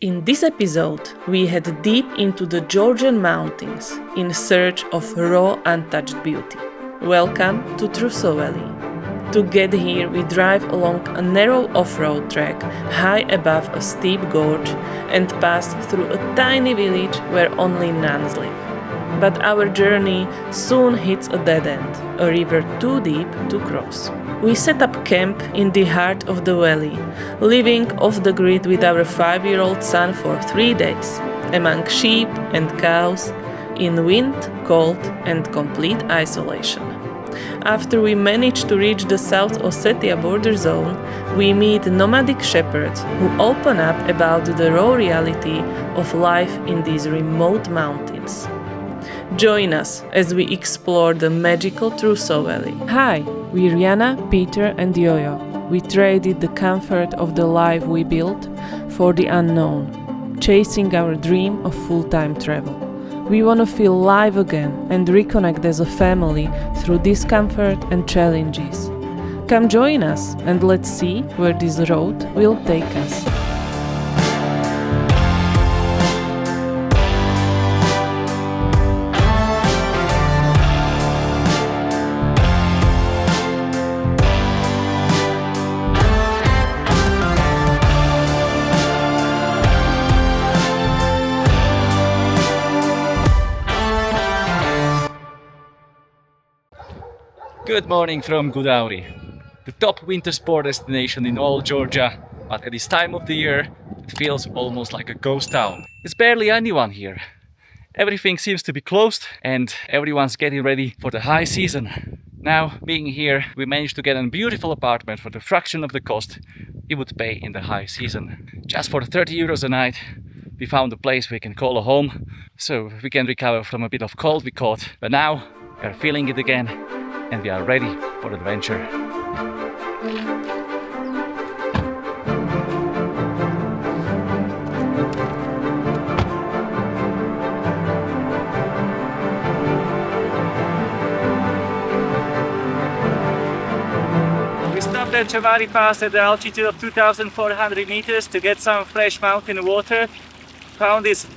In this episode, we head deep into the Georgian mountains in search of raw, untouched beauty. Welcome to Truso Valley. To get here, we drive along a narrow off-road track high above a steep gorge and pass through a tiny village where only nuns live. But our journey soon hits a dead end, a river too deep to cross. We set up camp in the heart of the valley, living off the grid with our 5-year-old son for 3 days, among sheep and cows, in wind, cold and complete isolation. After we manage to reach the South Ossetia border zone, we meet nomadic shepherds who open up about the raw reality of life in these remote mountains. Join us as we explore the magical Truso Valley. Hi, we're Jana, Peter and Yo-Yo. We traded the comfort of the life we built for the unknown, chasing our dream of full-time travel. We want to feel alive again and reconnect as a family through discomfort and challenges. Come join us and let's see where this road will take us. Good morning from Gudauri, the top winter sport destination in all Georgia, but at this time of the year it feels almost like a ghost town. There's barely anyone here. Everything seems to be closed and everyone's getting ready for the high season. Now, being here, we managed to get a beautiful apartment for the fraction of the cost we would pay in the high season. Just for 30 euros a night, we found a place we can call a home, so we can recover from a bit of cold we caught. But now, we are feeling it again and we are ready for adventure. We stopped at Chavari Pass at the altitude of 2,400 meters to get some fresh mountain water. Found this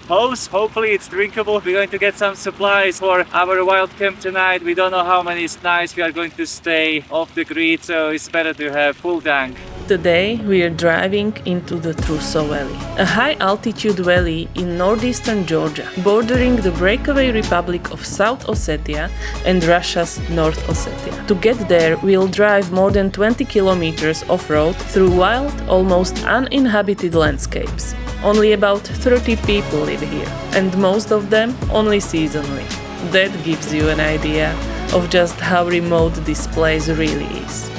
hose, hopefully it's drinkable. We're going to get some supplies for our wild camp tonight. We don't know how many nights we are going to stay off the grid, so it's better to have full tank. Today we are driving into the Truso Valley, a high-altitude valley in northeastern Georgia, bordering the breakaway Republic of South Ossetia and Russia's North Ossetia. To get there, we'll drive more than 20 kilometers off-road through wild, almost uninhabited landscapes. Only about 30 people live here, and most of them only seasonally. That gives you an idea of just how remote this place really is.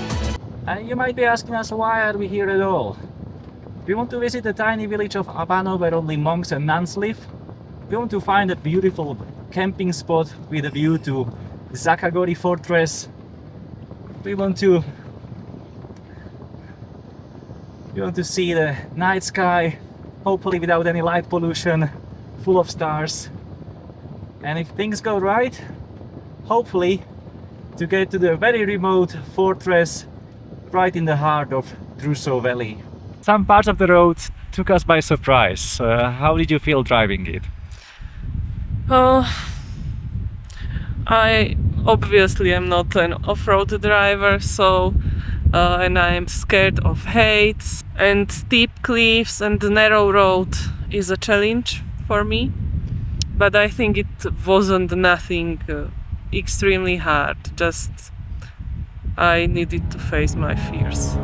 You might be asking us, why are we here at all? We want to visit the tiny village of Abano where only monks and nuns live. We want to find a beautiful camping spot with a view to Zakagori fortress. We want to see the night sky, hopefully without any light pollution, full of stars. And if things go right, hopefully to get to the very remote fortress right in the heart of Truso Valley. Some parts of the road took us by surprise. How did you feel driving it? I obviously am not an off-road driver, and I'm scared of heights, and steep cliffs and the narrow road is a challenge for me. But I think it wasn't nothing extremely hard, just I needed to face my fears.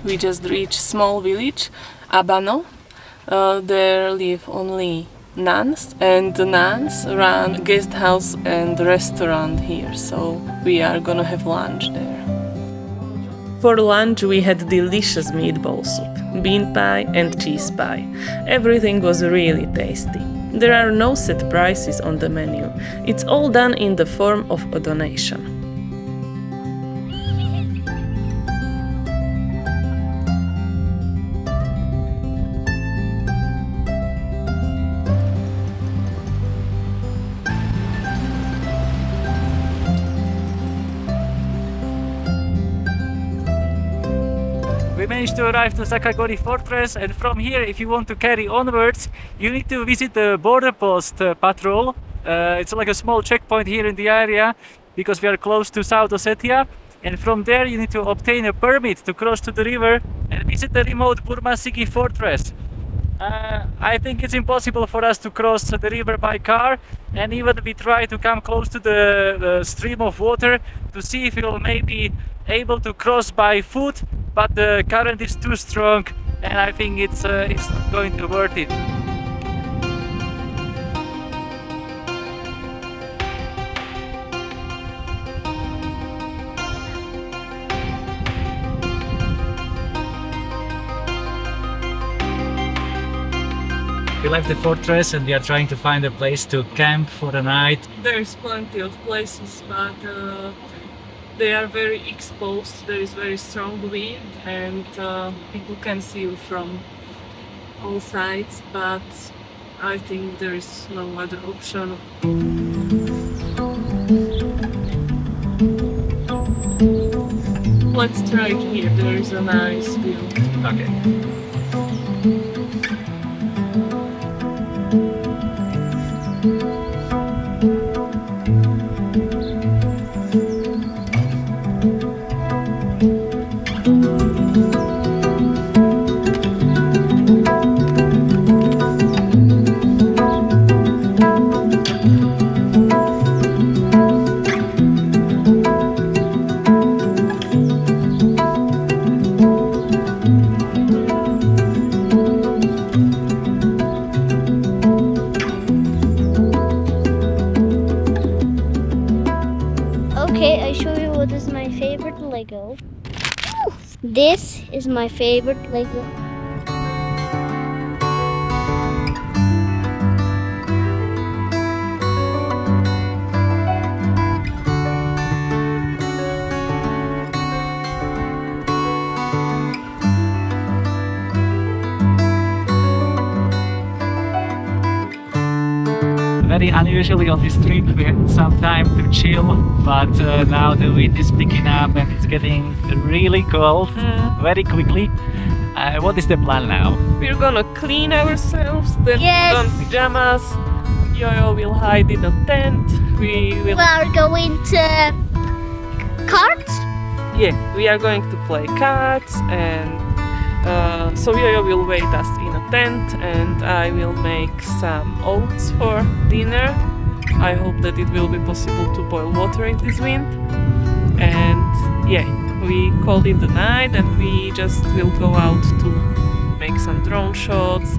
We just reached small village, Abano. There live only nuns, and the nuns run guest house and restaurant here, so we are gonna have lunch there. For lunch we had delicious meatball soup, bean pie and cheese pie. Everything was really tasty. There are no set prices on the menu. It's all done in the form of a donation. managed to arrive to Sakagori Fortress, and from here, if you want to carry onwards, you need to visit the border post patrol. It's like a small checkpoint here in the area because we are close to South Ossetia, and from there you need to obtain a permit to cross to the river and visit the remote Burmasigi Fortress. I think it's impossible for us to cross the river by car, and even we try to come close to the stream of water to see if we will maybe able to cross by foot, but the current is too strong, and I think it's not going to worth it. We left the fortress and we are trying to find a place to camp for the night. There's plenty of places, but they are very exposed. There is very strong wind and people can see you from all sides, but I think there is no other option. Let's try here, there is a nice view. Okay. Lego. This is my favorite Lego. Very unusually on this trip we had some time to chill, but now the wind is picking up and it's getting really cold very quickly. What is the plan now? We're gonna clean ourselves, then Yes. put on pajamas. Yo-Yo will hide in a tent. We will. We're going to carts. Yeah, we are going to play cards, and so Yo-Yo will wait us in a tent, and I will make some oats for dinner. I hope that it will be possible to boil water in this wind. And yeah, we called it the night, and we just will go out to make some drone shots.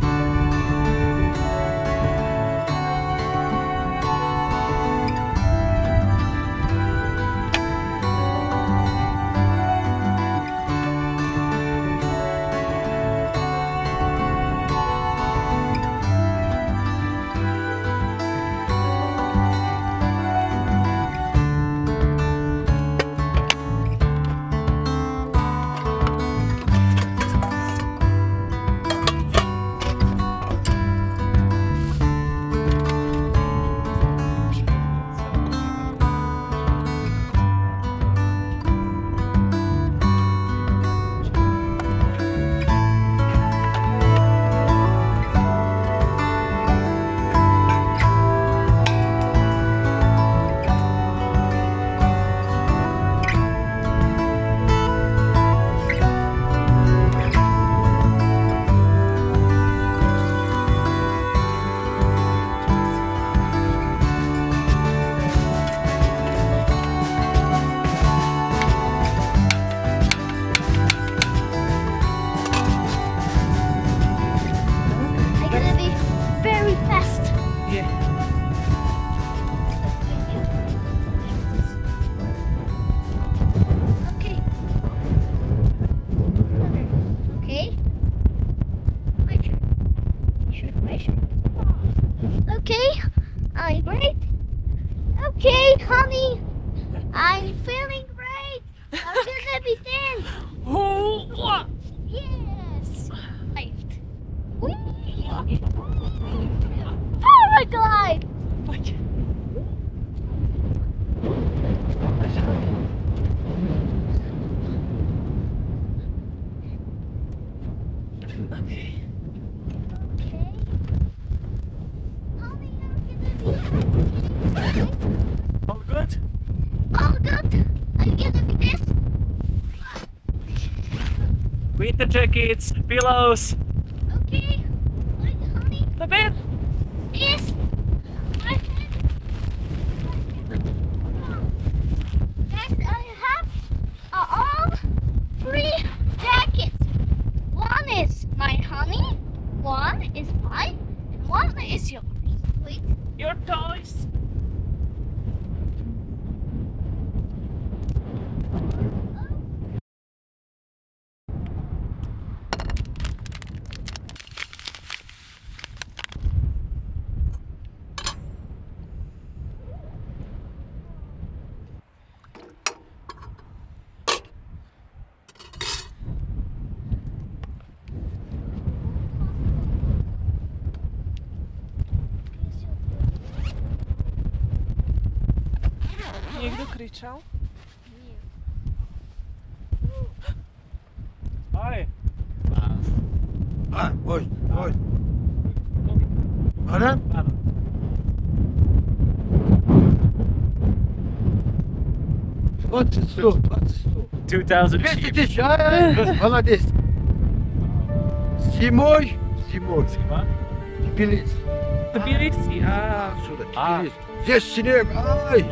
Okay, I'm great. Okay, honey, I'm feeling great. I'm gonna be thin. Yes. Right. Paraglide. All good? All good. Are you gonna be this? Winter jackets, pillows. Okay. Wait, honey. The bed. Yes. My hand. Next, I have all three jackets. One is my honey, one is mine, and one is yours. Wait. Your toys. Niekto krzyczał? Hi. Oj, oj. Ana? What is slow? What is slow? 2000 Beste sheep. dish, Ana this. Simoy, Simoy. Bilis. Tbilisi. Ah. Şuradaki Ah. Bilis. Yes, sinem. Ay.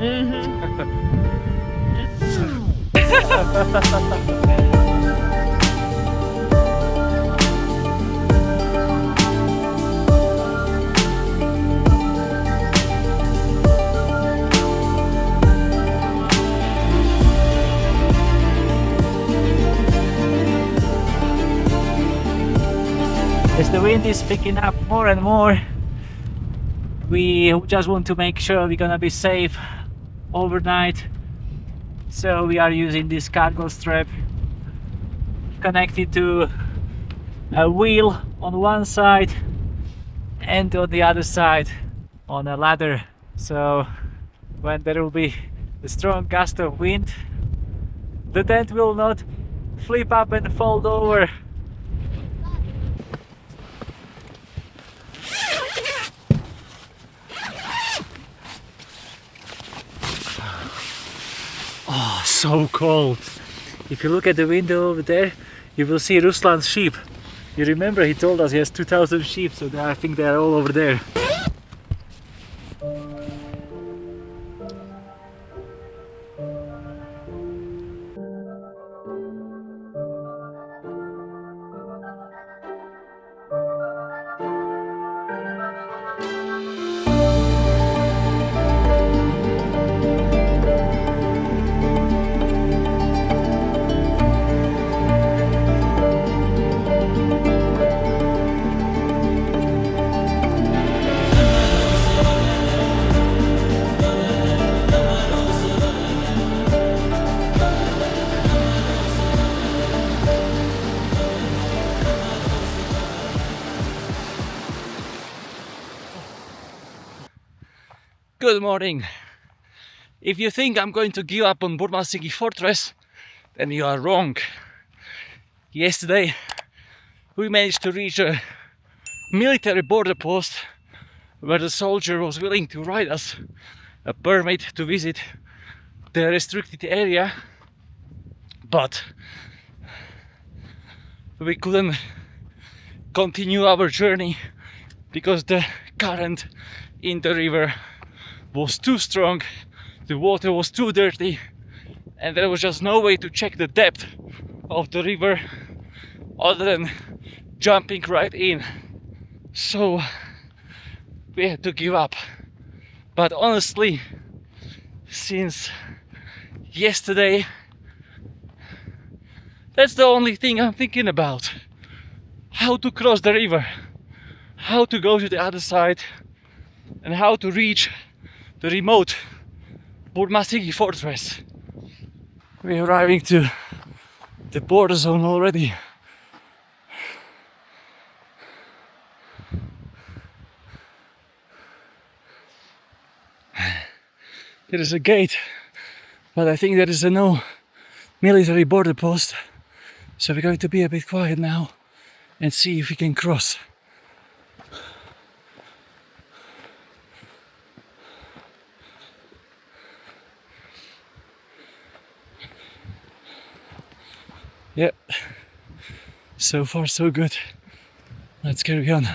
As the wind is picking up more and more, we just want to make sure we're gonna be safe overnight. So we are using this cargo strap connected to a wheel on one side and on the other side on a ladder. So when there will be a strong gust of wind, the tent will not flip up and fold over. Oh, so cold. If you look at the window over there, you will see Ruslan's sheep. You remember he told us he has 2000 sheep, so I think they are all over there. Good morning. If you think I'm going to give up on Burmasigi Fortress, then you are wrong. Yesterday we managed to reach a military border post where the soldier was willing to write us a permit to visit the restricted area, but we couldn't continue our journey because the current in the river was too strong, the water was too dirty, and there was just no way to check the depth of the river other than jumping right in. So we had to give up. But honestly, since yesterday, that's the only thing I'm thinking about. How to cross the river, how to go to the other side, and how to reach the remote Burmasigi fortress. We're arriving to the border zone already. There is a gate, but I think there is no military border post, so we're going to be a bit quiet now and see if we can cross. Yeah, so far so good. Let's carry on.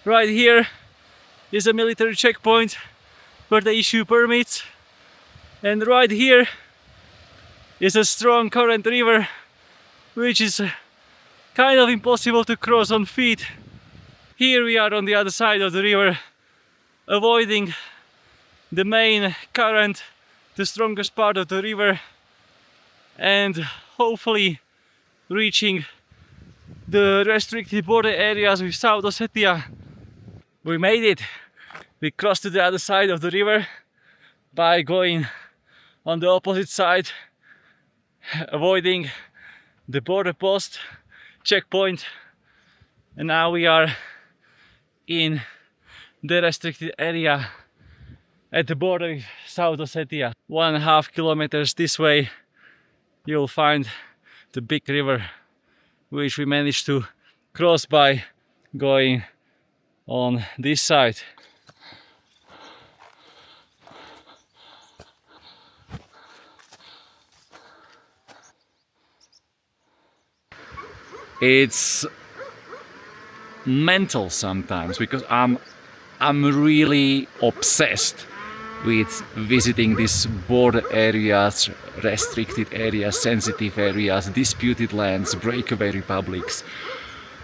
Right here is a military checkpoint where they issue permits, and right here is a strong current river which is kind of impossible to cross on feet. Here we are on the other side of the river, avoiding the main current, the strongest part of the river, and hopefully reaching the restricted border areas with South Ossetia. We made it! We crossed to the other side of the river by going on the opposite side, avoiding the border post checkpoint, and now we are in the restricted area at the border with South Ossetia. 1.5 kilometers this way you'll find the big river, which we managed to cross by going on this side. It's mental sometimes because I'm really obsessed with visiting these border areas, restricted areas, sensitive areas, disputed lands, breakaway republics,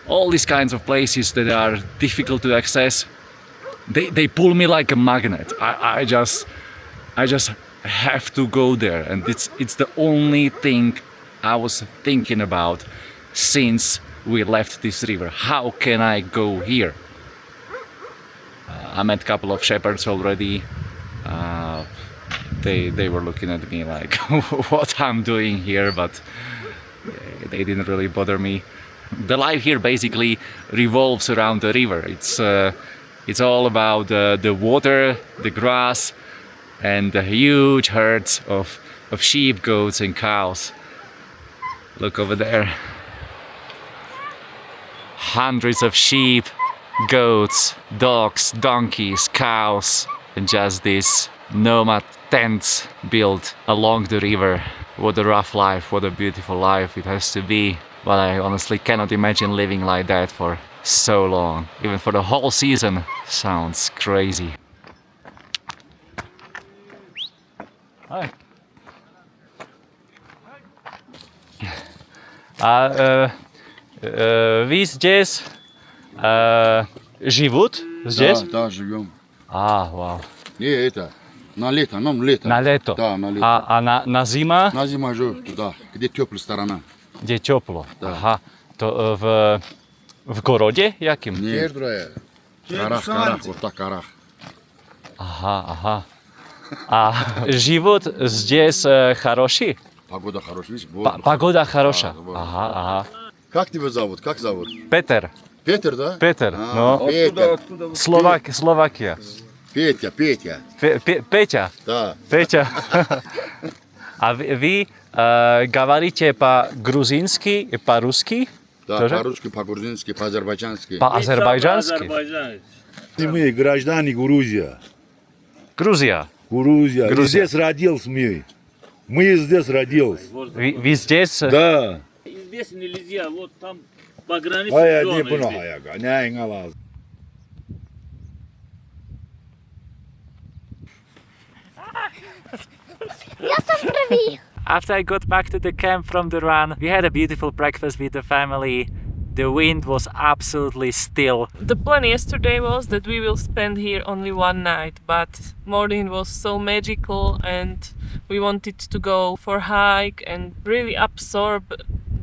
all these kinds of places that are difficult to access. They pull me like a magnet. I just have to go there, and it's the only thing I was thinking about since we left this river. How can I go here? I met a couple of shepherds already. They were looking at me like what I'm doing here, but they didn't really bother me. The life here basically revolves around the river. It's all about the water, the grass, and the huge herds of sheep, goats and cows. Look over there. Hundreds of sheep, goats, dogs, donkeys, cows, and just these nomad tents built along the river. What a rough life, what a beautiful life it has to be. But I honestly cannot imagine living like that for so long. Even for the whole season. Sounds crazy. Hi. Вы здесь живут? Здесь? Да, живем. Вау. Не, это, на лето, нам лето. На лето? Да, на лето. А на зима? На зиму же туда, где теплая сторона. Где тепло? Да. Ага. То в городе яким? Не, Карах, вот так Карах. Ага. А живут здесь хороший? Погода хорошая, видишь? Погода хорошая? Да, Ага. Как тебя зовут? Как зовут? Петер. Петр, да? Петер, ну. Петя. Словакия. Петя. Петя? Да. Петя. А вы говорите по-грузински и по-русски? Да, тоже? по-русски, по-грузински, по-азербайджански. По-азербайджански? Мы граждане Грузия. Грузия. Грузия. Здесь родился мы. Мы здесь родились. Вы здесь? Да. Здесь нельзя, вот там по границе А я не зоны понимаю, здесь. не ингалаз. Я сам привих. After I got back to the camp from the run, we had a beautiful breakfast with the family. The wind was absolutely still. The plan yesterday was that we will spend here only one night, but morning was so magical and we wanted to go for a hike and really absorb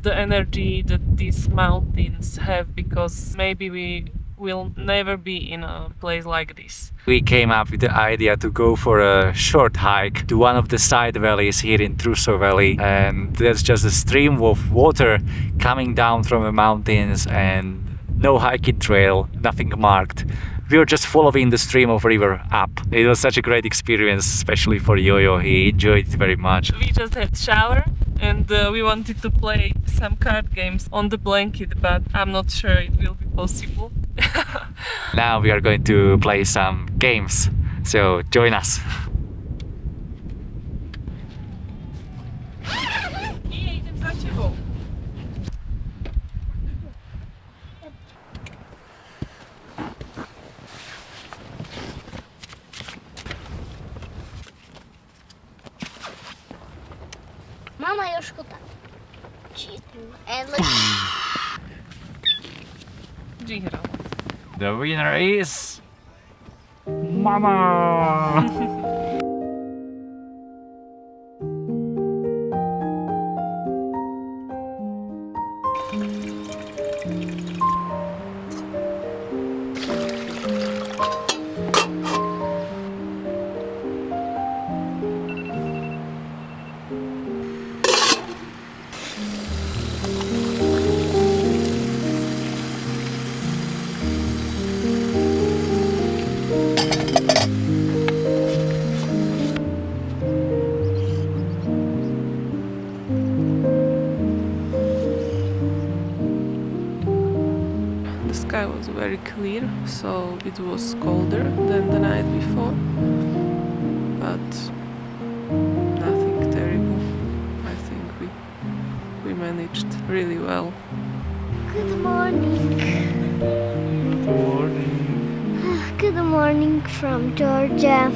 the energy that these mountains have, because maybe we will never be in a place like this. We came up with the idea to go for a short hike to one of the side valleys here in Truso Valley, and there's just a stream of water coming down from the mountains and no hiking trail, nothing marked. We were just following the stream of river up. It was such a great experience, especially for Yo-Yo. He enjoyed it very much. We just had shower and we wanted to play some card games on the blanket, but I'm not sure it will be possible. Now we are going to play some games, so join us. Nie, idziemy za ciebą. trošku tak čistú. And look. The winner is Mama. The sky was very clear, so it was colder than the night before, but nothing terrible. I think we managed really well. Good morning. Morning. Good morning from Georgia.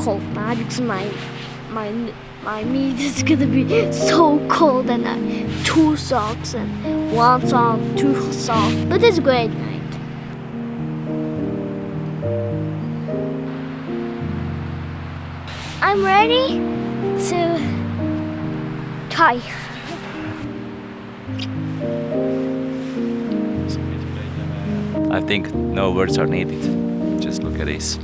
Cold night because my meat is gonna be so cold, and I have 2 socks and 1 sock, 2 socks. But it's a great night. I'm ready to try. I think no words are needed. Just look at this.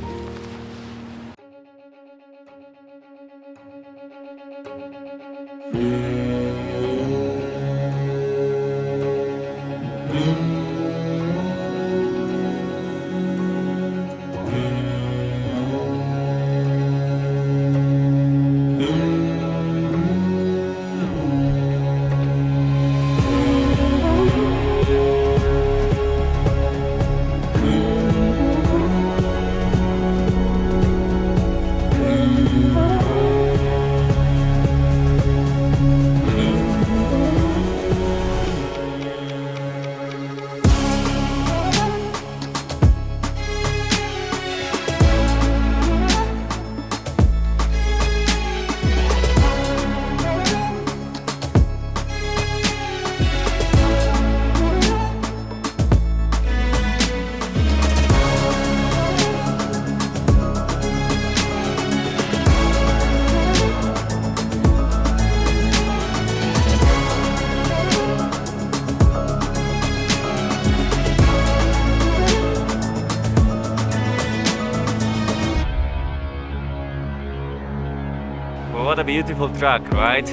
Well, what a beautiful track, right?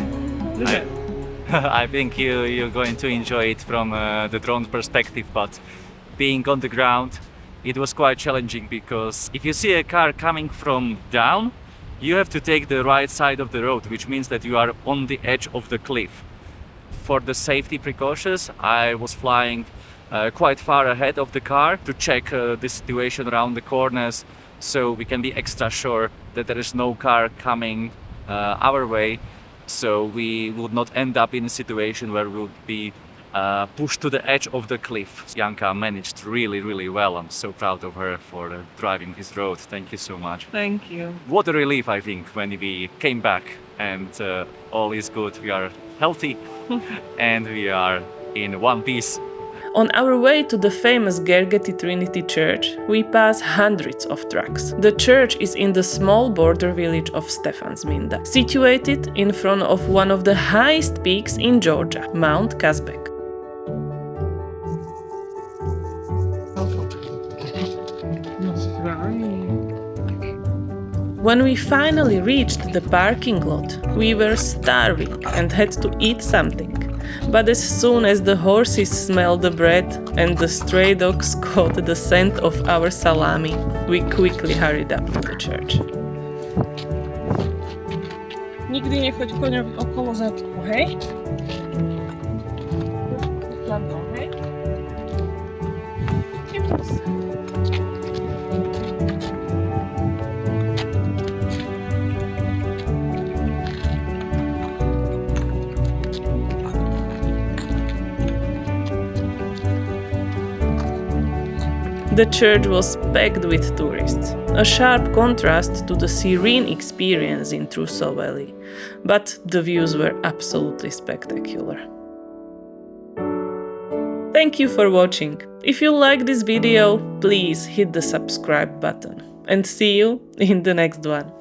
I think you're going to enjoy it from the drone perspective, but being on the ground, it was quite challenging because if you see a car coming from down, you have to take the right side of the road, which means that you are on the edge of the cliff. For the safety precautions, I was flying quite far ahead of the car to check the situation around the corners, so we can be extra sure that there is no car coming our way, so we would not end up in a situation where we would be pushed to the edge of the cliff. Janka managed really well. I'm so proud of her for driving this road. Thank you so much. Thank you. What a relief, I think, when we came back and all is good. We are healthy and we are in one piece. On our way to the famous Gergeti Trinity church, we pass hundreds of trucks. The church is in the small border village of Stefansminda, situated in front of one of the highest peaks in Georgia, Mount Kazbek. When we finally reached the parking lot, we were starving and had to eat something. But as soon as the horses smelled the bread and the stray dogs caught the scent of our salami, we quickly hurried up to the church. Nigdy nie chodź koniowi około zadku, hej? Hej? The church was packed with tourists, a sharp contrast to the serene experience in Truso Valley, but the views were absolutely spectacular. Thank you for watching. If you like this video, please hit the subscribe button and see you in the next one.